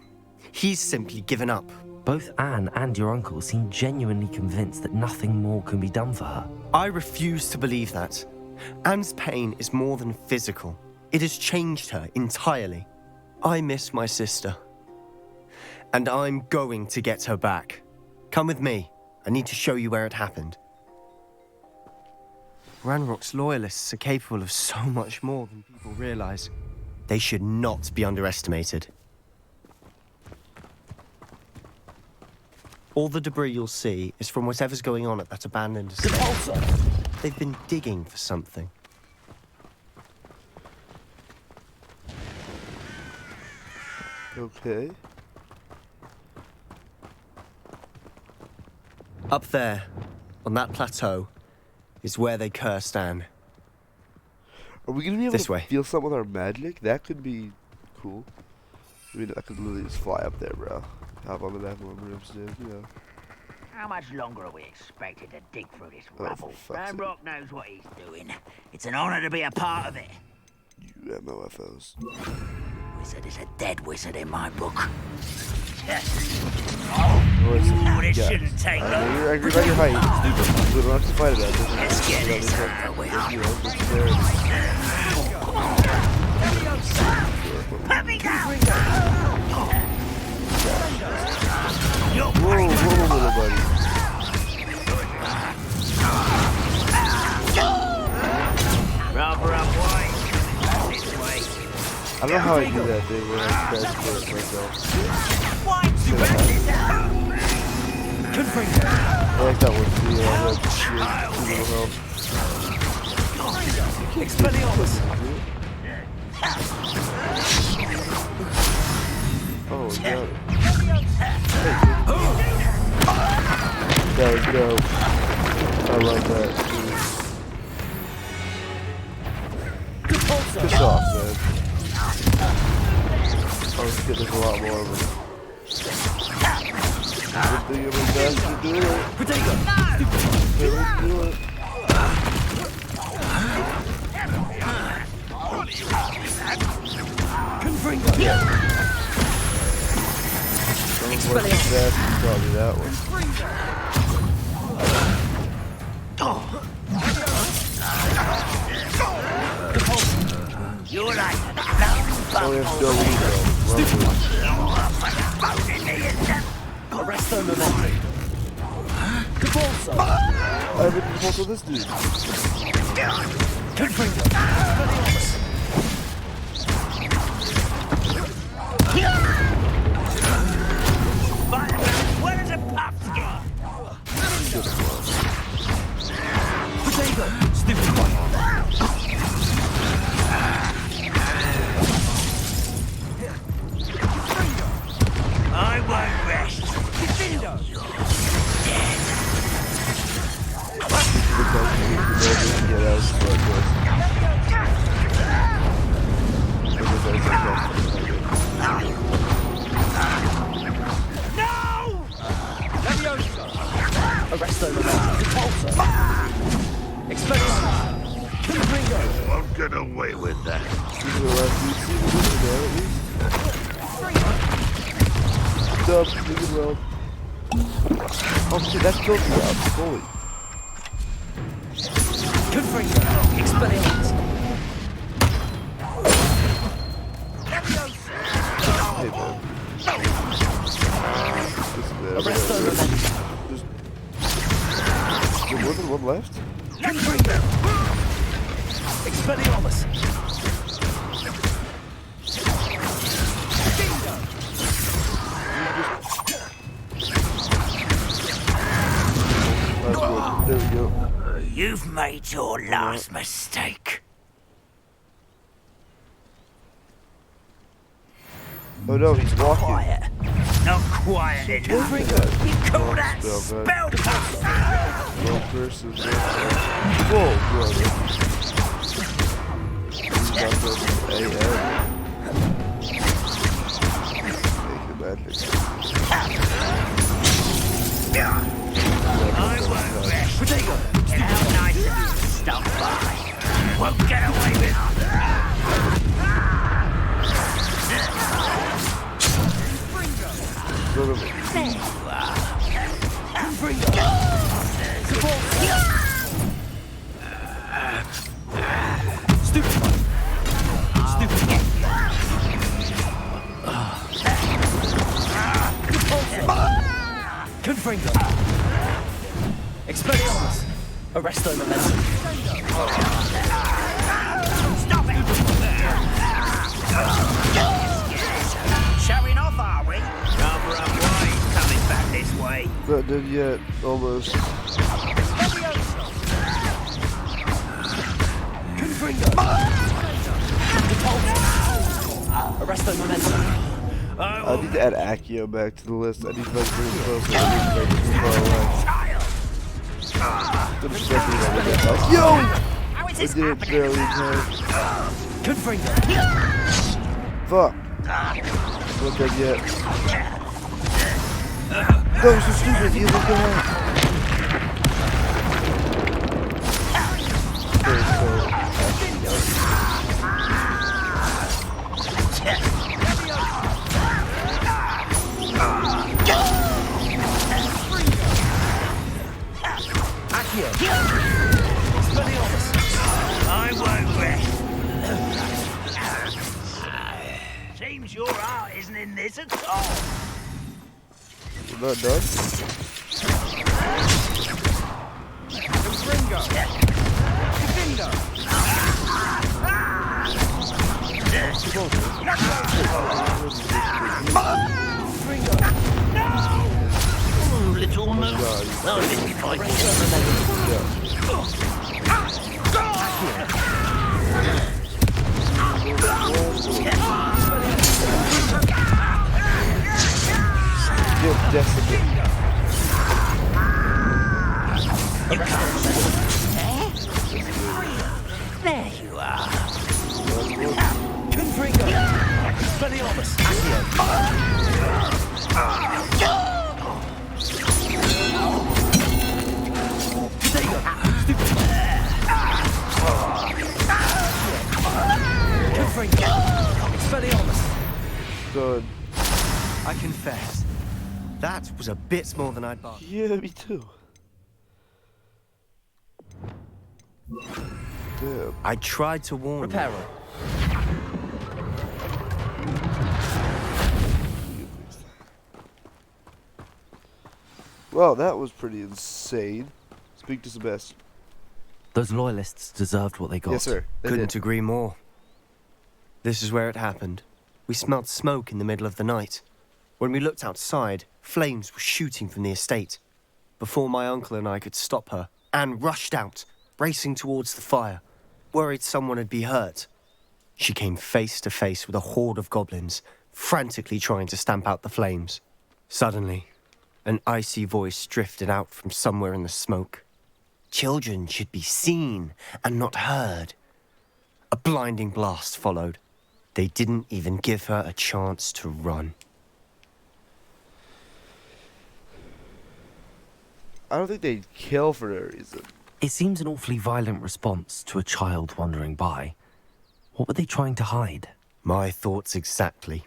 He's simply given up. Both Anne and your uncle seem genuinely convinced that nothing more can be done for her. I refuse to believe that. Anne's pain is more than physical. It has changed her entirely. I miss my sister. And I'm going to get her back. Come with me. I need to show you where it happened. Ranrock's loyalists are capable of so much more than people realize. They should not be underestimated. All the debris you'll see is from whatever's going on at that abandoned estate. They've been digging for something. Okay. Up there, on that plateau, is where they cursed Anne. Are we gonna be able This to way. feel something with our magic? That could be cool. I mean, I could literally just fly up there, bro. Hop on the back of my broomstick, you know. How much longer are we expected to dig through this Oh, rubble? for fuck's sake. Ranrock knows what he's doing. It's an honor to be a part of it. You MOFOs. Wizard is a dead wizard in my book. Oh, This shouldn't take long. you're angry about your height. We don't have to fight it out. Let's get this over with. Put me down! Whoa, little buddy. Rubber up white. This way. I don't know how I do that thing where I crash for myself. I like that one too. I like the little help. Oh, no. That was dope. I love that. Piss off, man. I was getting a lot more of them. Good thing I'm best to do it. Okay, let's do it. Someone's working fast, it's probably that one. You're like Oh, we have to go lead Arrest them, momentum. I have a compulse with this dude. Where does a puff get? away with that. Steven will let you see the window there at least. Dub, Steven will. Oh shit, that killed me out. Holy. Confringo. Expelliarmus. Hey man. Arresto Momentum. Is there more than one left? Confringo. Expelliarmus. That's good. There we go. You've made your last mistake. Oh no, he's walking. Quiet. Not quiet enough. You call that spellcaster? No person. Whoa, brother. He's got the AM. Make him magic. I won't rest. Potato. How nice of you to stop by. Won't get away with it. Sort of. Stupefy. Stupefy. Confringo. Expelliarmus. Arresto Momentum. Stop it! Showing off, are we? Cover up wide coming back this way. Not dead yet. Almost. Confringo. Arresto Momentum. I need to add Accio back to the list. I need to like bring it closer. I need to make it too far away. I'm expecting that to get back. Yo! How is I this did it happening? barely in time. Confringo. Fuck. Not dead yet. No, so stupid. He isn't gonna. Okay, so. Accio. Expelliarmus. I won't rest. Seems your heart isn't in this at all. We're not done. Confringo. Confringo. Little move. No, I didn't fight it. Get decimate. There you are. Confringo. Expelliarmus. Accio. Potato. Stupid. Confringo. Expelliarmus. Done. I confess, that was a bit more than I'd bargained. Yeah, me too. Damn. I tried to warn you. Reparo. Well, that was pretty insane. Speak to Sebastian. Those loyalists deserved what they got. Yes, sir. They Couldn't did. agree more. This is where it happened. We smelled smoke in the middle of the night. When we looked outside, flames were shooting from the estate. Before my uncle and I could stop her, Anne rushed out, racing towards the fire, worried someone had been hurt. She came face to face with a horde of goblins, frantically trying to stamp out the flames. Suddenly, an icy voice drifted out from somewhere in the smoke. Children should be seen and not heard. A blinding blast followed. They didn't even give her a chance to run. I don't think they'd kill for no reason. It seems an awfully violent response to a child wandering by. What were they trying to hide? My thoughts exactly.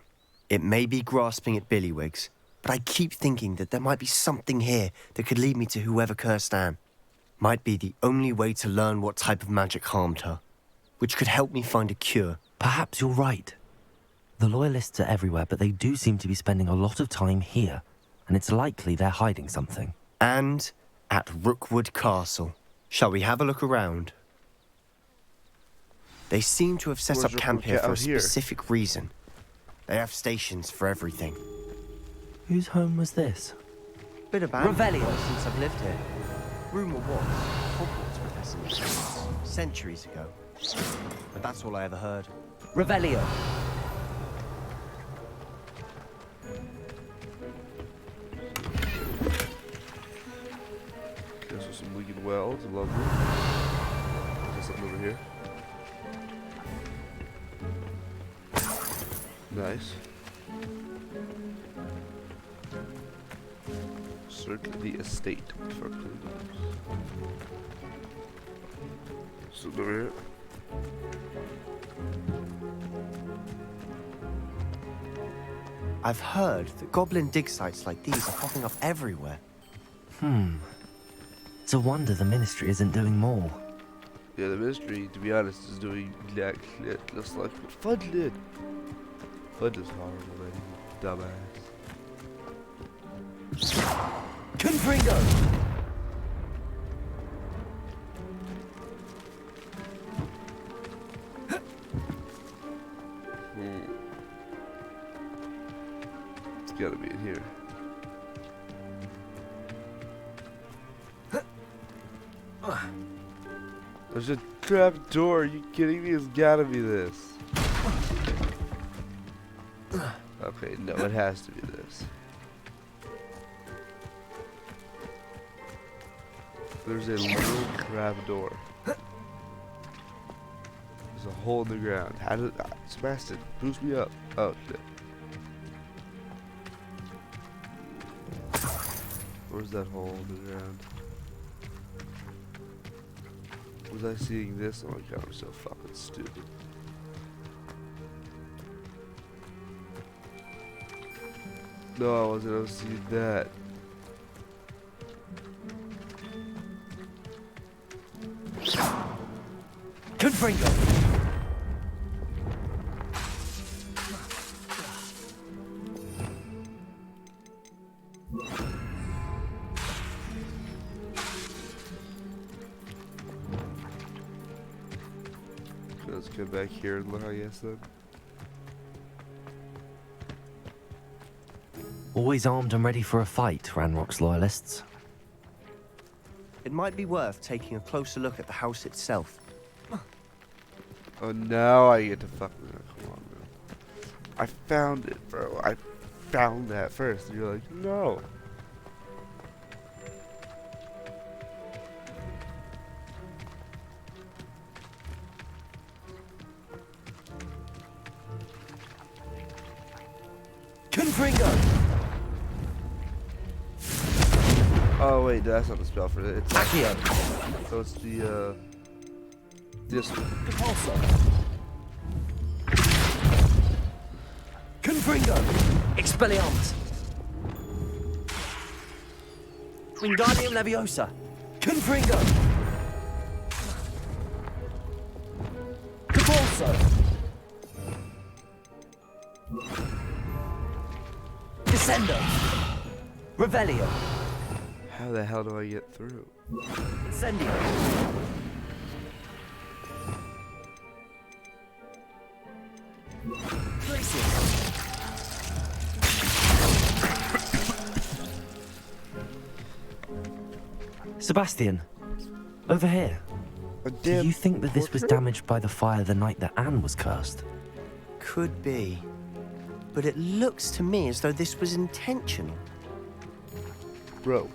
It may be grasping at Billywigs, but I keep thinking that there might be something here that could lead me to whoever cursed Anne. Might be the only way to learn what type of magic harmed her, which could help me find a cure. Perhaps you're right. The Loyalists are everywhere, but they do seem to be spending a lot of time here, and it's likely they're hiding something. And at Rookwood Castle. Shall we have a look around? They seem to have set Where's up camp Rookwood here for a out here? specific reason. They have stations for everything. Whose home was this? Bit abandoned Revelio. since I've lived here. Rumour was Hogwarts professors centuries ago. But that's all I ever heard. Revelio. Guess with some leaking wells, lovely. There's something over here. Nice. Search the estate for clues. Something over here. I've heard that goblin dig sites like these are popping up everywhere. It's a wonder the Ministry isn't doing more. Yeah, the Ministry, to be honest, is doing exactly just like what Fud did. Fud is horrible, man. Dumbass. Confringo. It's gotta be in here. There's a trap door. Are you kidding me? It's gotta be this. Okay, no, it has to be this. There's a little trap door. There's a hole in the ground. How did Sebastian boost me up? Oh shit. Where's that hole in the ground? Was I seeing this? Oh my god, I'm so fucking stupid. No, I wasn't. I was seeing that. Confringo. Let's go back here and look, I guess, then. Always armed and ready for a fight, Ranrock's Loyalists. It might be worth taking a closer look at the house itself. Oh, now I get to fucking. Come on, man. I found it, bro. I found that first. And you're like, no. Confringo. Oh wait, that's not the spell for it. It's Accio. so it's the this one. Repulsor. Confringo. Expelliarmus. Wingardium Leviosa. Confringo. Repulsor. Descendo. Revelio. How the hell do I get through? Incendio. Glacius. Sebastian, over here. A Do damn you think that this was portrait? damaged by the fire the night that Anne was cursed? Could be. But it looks to me as though this was intentional. Bro.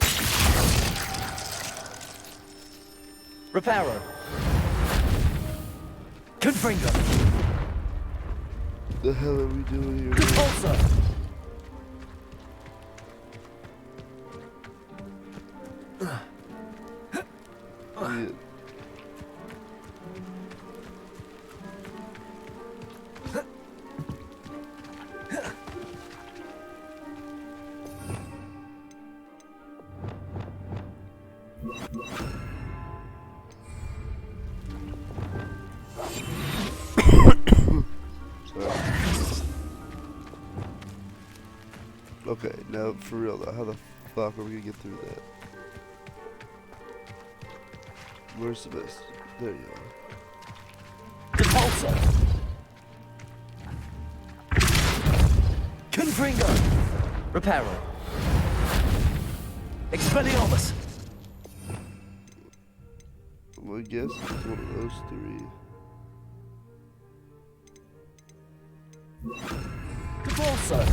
Reparo. Confringo. The hell are we doing here? man? Repulsor. Yeah. Okay, no, for real though. How the fuck are we gonna get through that? Where's the best? There you are. Repulsor. Confringo. Reparo. Expelliarmus. Well, I guess it's one of those three. Repulsor.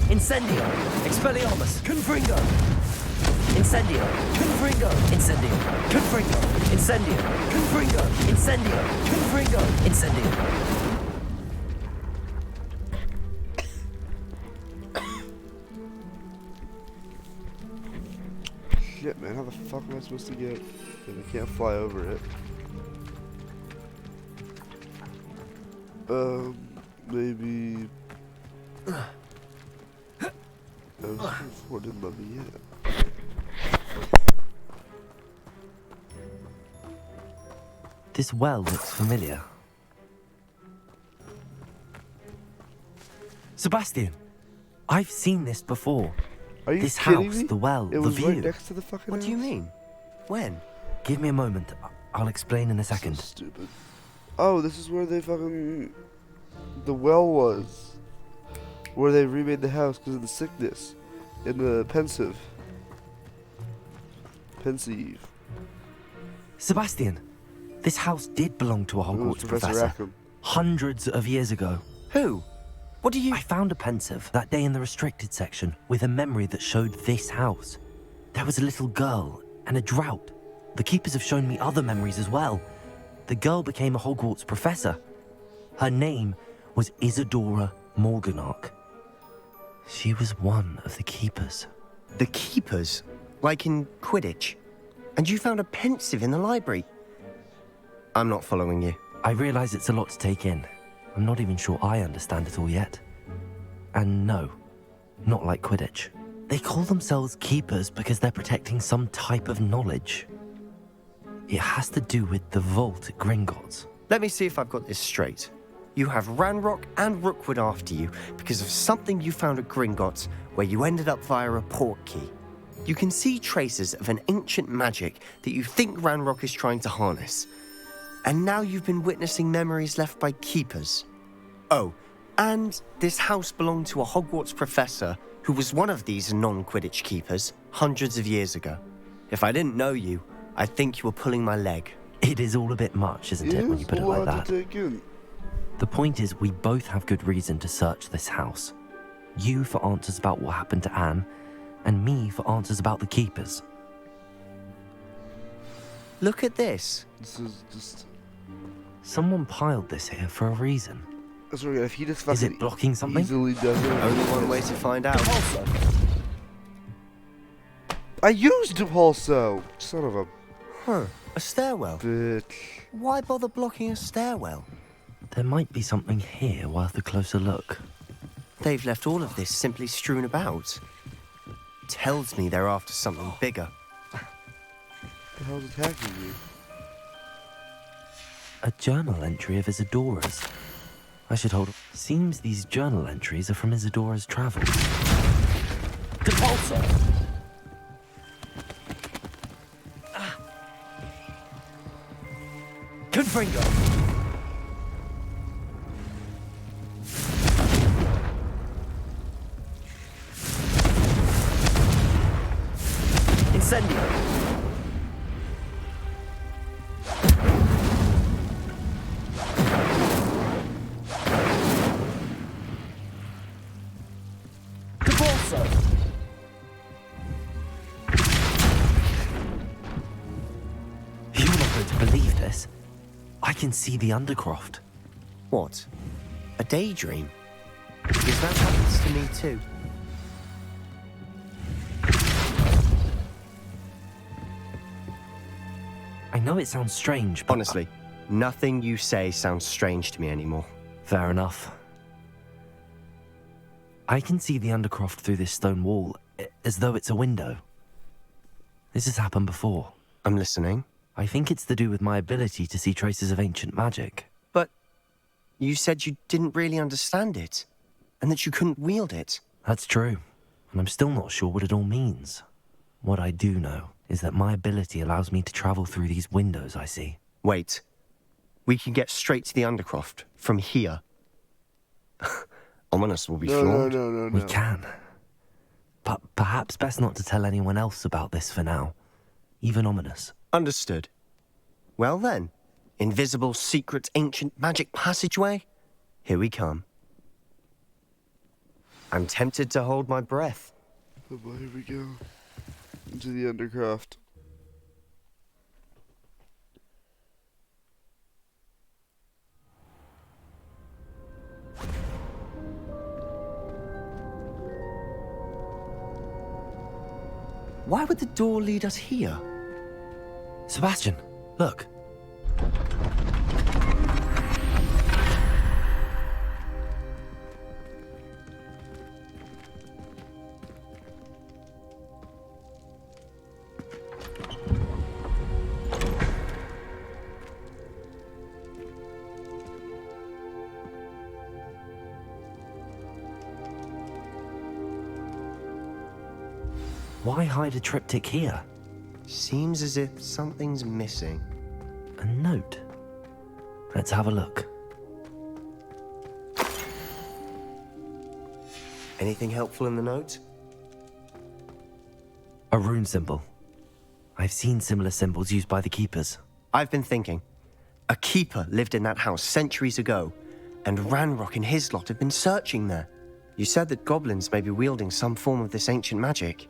Incendio. Expelliarmus. Confringo. Incendio. Confringo. Incendio. Confringo. Incendio. Confringo. Incendio. Confringo. Incendio. Shit, man, how the fuck am I supposed to get? I can't fly over it. Maybe. Before didn't let me yet. This well looks familiar. Sebastian, I've seen this before. Are you This kidding house, me? the well, It the was view. right next to the fucking What house? do you mean? When? Give me a moment. I'll explain in a So second. stupid. Oh, this is where they fucking... The well was. Where they remade the house because of the sickness. In the pensive. Pensive. Sebastian, this house did belong to a It was Hogwarts Professor professor. Rackham. Hundreds of years ago. Who? What do you... I found a pensive that day in the restricted section with a memory that showed this house. There was a little girl and a drought. The keepers have shown me other memories as well. The girl became a Hogwarts professor. Her name was Isadora Morganach. She was one of the keepers. The keepers? Like in Quidditch? And you found a pensive in the library? I'm not following you. I realize it's a lot to take in. I'm not even sure I understand it all yet. And no, not like Quidditch. They call themselves keepers because they're protecting some type of knowledge. It has to do with the vault at Gringotts. Let me see if I've got this straight. You have Ranrock and Rookwood after you because of something you found at Gringotts where you ended up via a port key. You can see traces of an ancient magic that you think Ranrock is trying to harness. And now you've been witnessing memories left by keepers. Oh, and this house belonged to a Hogwarts professor who was one of these non-Quidditch keepers hundreds of years ago. If I didn't know you, I'd think you were pulling my leg. It is all a bit much, isn't it, when you put it like that? The point is, we both have good reason to search this house. You for answers about what happened to Anne, and me for answers about the keepers. Look at this. This is just... Someone piled this here for a reason. That's right, if he just Is fucking it blocking something? easily does it. Only one way to find out. I used him also! Son of a Huh, a stairwell. bitch. Why bother blocking a stairwell? There might be something here worth a closer look. They've left all of this simply strewn about. Tells me they're after something bigger. The hell's attacking you? A journal entry of Isadora's. I should hold... Seems these journal entries are from Isadora's travels. Repulsor. Confringo. Incendio. Repulsor. You're not going to believe this. I can see the Undercroft. What? A daydream? Because that happens to me too. I know it sounds strange, but... Honestly, nothing you say sounds strange to me anymore. Fair enough. I can see the Undercroft through this stone wall, as though it's a window. This has happened before. I'm listening. I think it's to do with my ability to see traces of ancient magic. But you said you didn't really understand it, and that you couldn't wield it. That's true, and I'm still not sure what it all means. What I do know is that my ability allows me to travel through these windows I see. Wait. We can get straight to the Undercroft from here. Ominous will be flawed. No. We can. But perhaps best not to tell anyone else about this for now. Even Ominous. Understood. Well then, invisible, secret, ancient magic passageway? Here we come. I'm tempted to hold my breath. Oh boy, here we go. Into the Undercroft. Why would the door lead us here? Sebastian, look. Why hide a triptych here? Seems as if something's missing. A note. Let's have a look. Anything helpful in the note? A rune symbol. I've seen similar symbols used by the keepers. I've been thinking. A keeper lived in that house centuries ago, and Ranrock and his lot have been searching there. You said that goblins may be wielding some form of this ancient magic.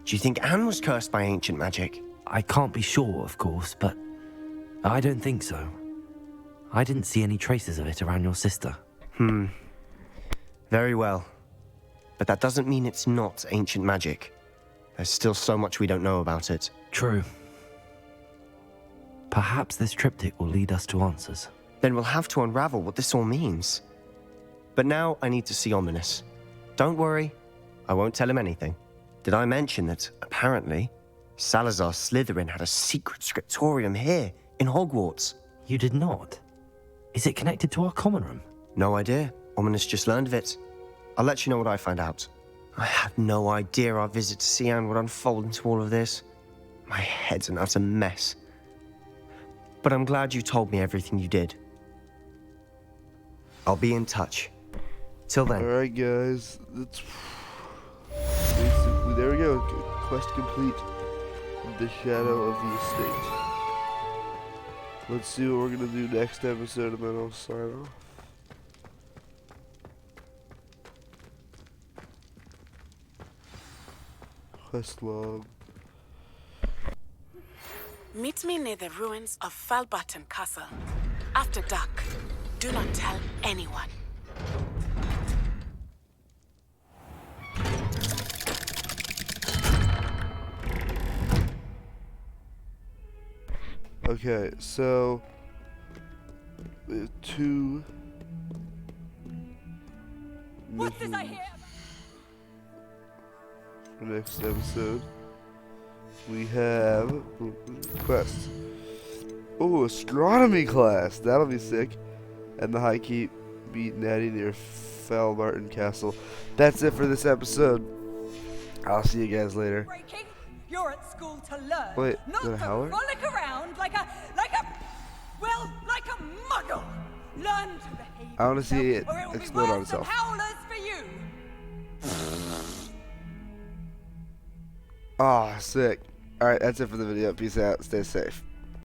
Do you think Anne was cursed by ancient magic? I can't be sure, of course, but I don't think so. I didn't see any traces of it around your sister. Very well. But that doesn't mean it's not ancient magic. There's still so much we don't know about it. True. Perhaps this triptych will lead us to answers. Then we'll have to unravel what this all means. But now I need to see Ominous. Don't worry, I won't tell him anything. Did I mention that, apparently, Salazar Slytherin had a secret scriptorium here, in Hogwarts? You did not? Is it connected to our common room? No idea. Ominous just learned of it. I'll let you know what I find out. I had no idea our visit to Sian would unfold into all of this. My head's an utter mess. But I'm glad you told me everything you did. I'll be in touch. Till then. Alright guys, that's basically, there we go, quest complete. The Shadow of the Estate. Let's see what we're gonna do next episode and then I'll sign off. Quest log. Meet me near the ruins of Falbutton Castle. After dark. Do not tell anyone. Okay, so we have two missions for next episode. We have quest. Oh, astronomy class. That'll be sick. And the high keep beat Natty near Falbarton Castle. That's it for this episode. I'll see you guys later. Breaking. You're at school to learn. Wait, not is that a to howler? frolic around like a muggle. Learn to behave. I want to see it yourself, or it will be explode on worse than itself. howlers for you. Ah, sick. Alright, that's it for the video. Peace out. Stay safe.